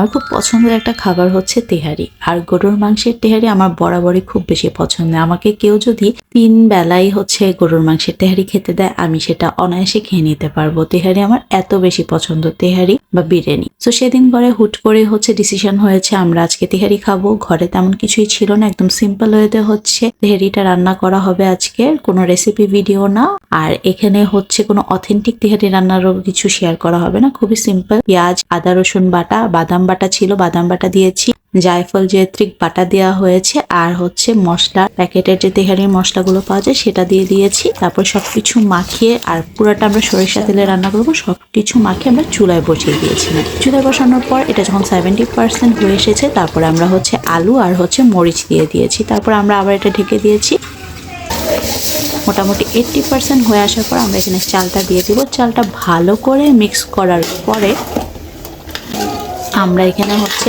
আমার খুব পছন্দের একটা খাবার হচ্ছে তেহারি, আর গরুর মাংসের তেহারি আমার বরাবরই খুব বেশি পছন্দ। আমাকে কেউ যদি 3 বেলাই হচ্ছে গরুর মাংসের তেহারি খেতে দেয়, আমি সেটা অনায়াসে খেয়ে নিতে পারবো। তেহারি আমার এত বেশি পছন্দ, তেহারি বা বিরিয়ানি। তো সেদিন পরে হুট করে হচ্ছে ডিসিশন হয়েছে আমরা আজকে তেহারি খাবো। ঘরে তেমন কিছুই ছিল না, একদম সিম্পল ওয়েতে হচ্ছে তেহারিটা রান্না করা হবে আজকে, কোনো রেসিপি ভিডিও না। আর এখানে হচ্ছে কোনো অথেন্টিক তেহারি রান্নারও কিছু শেয়ার করা হবে না, খুবই সিম্পল। পেঁয়াজ, আদা রসুন বাটা, বাদাম বাটা ছিল, বাদাম বাটা দিয়েছি, জায়ফল জয়ত্রী বাটা দেওয়া হয়েছে, আর হচ্ছে মশলা, প্যাকেটের যে তেহারির মশলাগুলো পাওয়া যায় সেটা দিয়ে দিয়েছি। তারপর সবকিছু মাখিয়ে, আর পুরাটা আমরা সরিষা তেলে রান্না করবো, সবকিছু মাখিয়ে আমরা চুলায় বসিয়ে দিয়েছিলাম। চুলায় বসানোর পর এটা যখন 70% হয়ে এসেছে, তারপরে আমরা হচ্ছে আলু আর হচ্ছে মরিচ দিয়ে দিয়েছি। তারপর আমরা আবার এটা ঢেকে দিয়েছি। মোটামুটি 80% হয়ে আসার পর আমরা এখানে চালটা দিয়ে দিব। চালটা ভালো করে মিক্স করার পরে আমরা এখানে হচ্ছে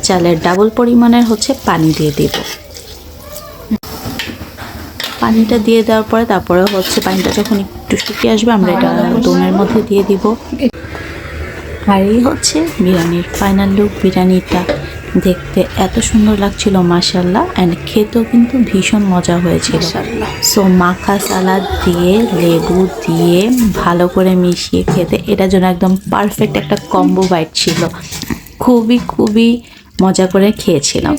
চালের ডাবল পরিমাণের হচ্ছে পানি দিয়ে দিব। পানিটা দিয়ে দেওয়ার পরে তারপরে হচ্ছে পানিটা যখন একটু শুকিয়ে আসবে, আমরা এটা দমের মধ্যে দিয়ে দিব। আর এই হচ্ছে বিরিয়ানির ফাইনাল লুক। বিরিয়ানিটা দেখতে এত সুন্দর লাগছিল মাশাআল্লাহ, অ্যান্ড খেতেও কিন্তু ভীষণ মজা হয়েছিল। সো মাখা সালাদ দিয়ে, লেবু দিয়ে ভালো করে মিশিয়ে খেতে এটার জন্য একদম পারফেক্ট একটা কম্বো বাইট ছিল। খুবই খুবই মজা করে খেয়েছিলাম।